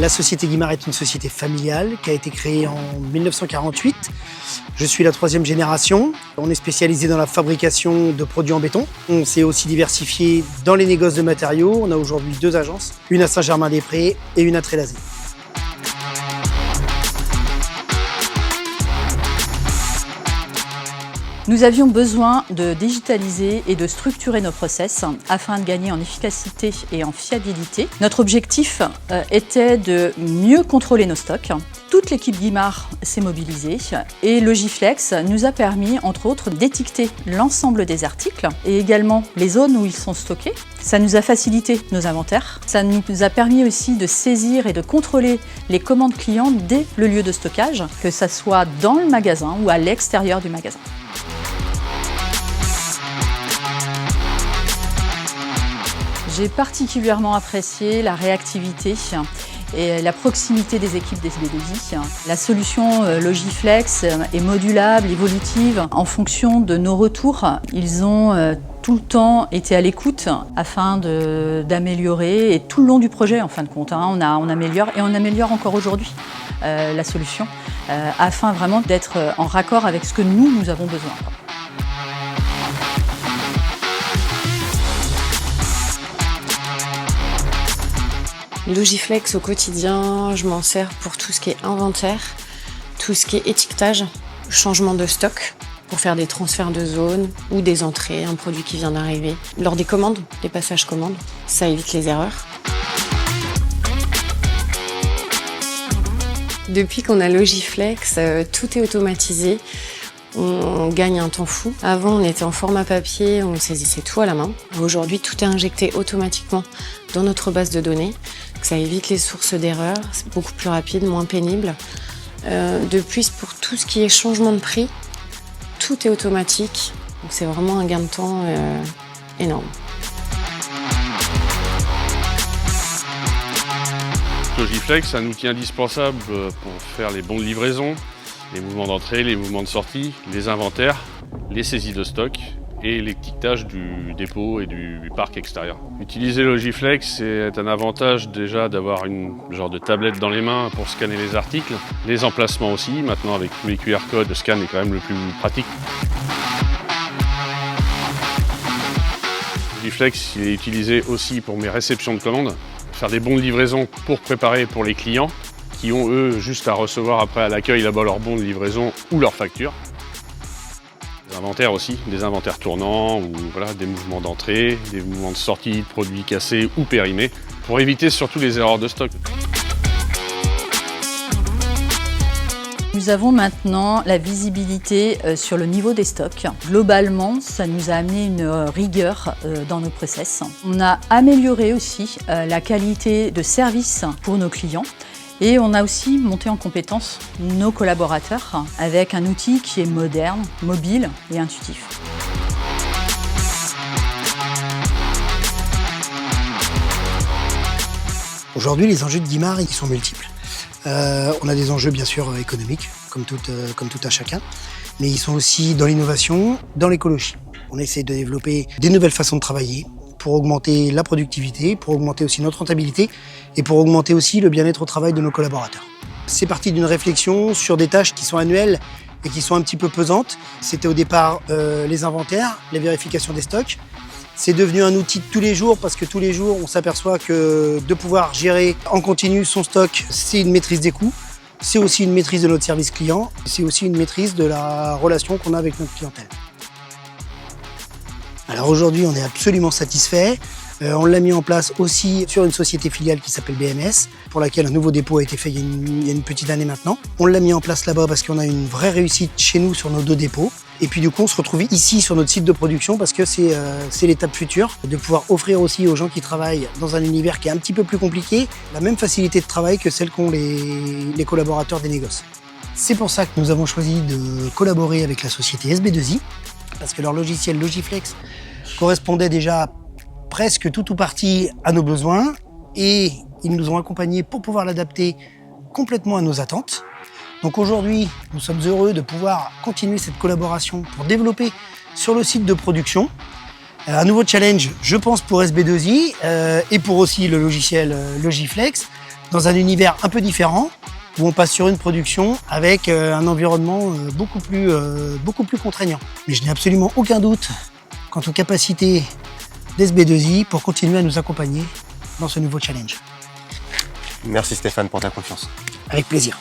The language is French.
La société Guimard est une société familiale qui a été créée en 1948. Je suis la 3e génération. On est spécialisé dans la fabrication de produits en béton. On s'est aussi diversifié dans les négoces de matériaux. On a aujourd'hui 2 agences, une à Saint-Germain-des-Prés et une à Trélazé. Nous avions besoin de digitaliser et de structurer nos process afin de gagner en efficacité et en fiabilité. Notre objectif était de mieux contrôler nos stocks. Toute l'équipe Guimard s'est mobilisée et Logiflex nous a permis, entre autres, d'étiqueter l'ensemble des articles et également les zones où ils sont stockés. Ça nous a facilité nos inventaires. Ça nous a permis aussi de saisir et de contrôler les commandes clients dès le lieu de stockage, que ça soit dans le magasin ou à l'extérieur du magasin. J'ai particulièrement apprécié la réactivité et la proximité des équipes d'SB2I. La solution Logiflex est modulable, évolutive en fonction de nos retours. Ils ont tout le temps été à l'écoute afin d'améliorer, et tout le long du projet en fin de compte, on améliore et on améliore encore aujourd'hui la solution afin vraiment d'être en raccord avec ce que nous avons besoin. Logiflex au quotidien, je m'en sers pour tout ce qui est inventaire, tout ce qui est étiquetage, changement de stock, pour faire des transferts de zone ou des entrées, un produit qui vient d'arriver. Lors des commandes, des passages commandes, ça évite les erreurs. Depuis qu'on a Logiflex, tout est automatisé. On gagne un temps fou. Avant, on était en format papier, on saisissait tout à la main. Aujourd'hui, tout est injecté automatiquement dans notre base de données. Ça évite les sources d'erreurs, c'est beaucoup plus rapide, moins pénible. De plus, pour tout ce qui est changement de prix, tout est automatique. Donc c'est vraiment un gain de temps énorme. Logiflex, c'est un outil indispensable pour faire les bons de livraison, les mouvements d'entrée, les mouvements de sortie, les inventaires, les saisies de stock et l'étiquetage du dépôt et du parc extérieur. Utiliser Logiflex, c'est un avantage déjà d'avoir une genre de tablette dans les mains pour scanner les articles, les emplacements aussi. Maintenant avec tous les QR codes, le scan est quand même le plus pratique. Logiflex il est utilisé aussi pour mes réceptions de commandes, faire des bons de livraison pour préparer pour les clients qui ont eux juste à recevoir après à l'accueil là-bas leur bon de livraison ou leur facture. Des inventaires aussi, des inventaires tournants ou voilà, des mouvements d'entrée, des mouvements de sortie de produits cassés ou périmés pour éviter surtout les erreurs de stock. Nous avons maintenant la visibilité sur le niveau des stocks. Globalement, ça nous a amené une rigueur dans nos process. On a amélioré aussi la qualité de service pour nos clients. Et on a aussi monté en compétence nos collaborateurs avec un outil qui est moderne, mobile et intuitif. Aujourd'hui, les enjeux de Guimard, ils sont multiples. On a des enjeux bien sûr économiques, comme tout à chacun, mais ils sont aussi dans l'innovation, dans l'écologie. On essaie de développer des nouvelles façons de travailler pour augmenter la productivité, pour augmenter aussi notre rentabilité et pour augmenter aussi le bien-être au travail de nos collaborateurs. C'est parti d'une réflexion sur des tâches qui sont annuelles et qui sont un petit peu pesantes. C'était au départ les inventaires, les vérifications des stocks. C'est devenu un outil de tous les jours parce que tous les jours, on s'aperçoit que de pouvoir gérer en continu son stock, c'est une maîtrise des coûts. C'est aussi une maîtrise de notre service client. C'est aussi une maîtrise de la relation qu'on a avec notre clientèle. Alors aujourd'hui, on est absolument satisfait. On l'a mis en place aussi sur une société filiale qui s'appelle BMS, pour laquelle un nouveau dépôt a été fait il y a une petite année maintenant. On l'a mis en place là-bas parce qu'on a une vraie réussite chez nous sur nos 2 dépôts. Et puis du coup, on se retrouve ici sur notre site de production parce que c'est l'étape future, de pouvoir offrir aussi aux gens qui travaillent dans un univers qui est un petit peu plus compliqué, la même facilité de travail que celle qu'ont les collaborateurs des négoces. C'est pour ça que nous avons choisi de collaborer avec la société SB2I, parce que leur logiciel Logiflex correspondait déjà presque tout ou partie à nos besoins et ils nous ont accompagnés pour pouvoir l'adapter complètement à nos attentes. Donc aujourd'hui, nous sommes heureux de pouvoir continuer cette collaboration pour développer sur le site de production un nouveau challenge, je pense, pour SB2I et pour aussi le logiciel Logiflex, dans un univers un peu différent, où on passe sur une production avec un environnement beaucoup plus contraignant. Mais je n'ai absolument aucun doute quant aux capacités d'SB2I pour continuer à nous accompagner dans ce nouveau challenge. Merci Stéphane pour ta confiance. Avec plaisir.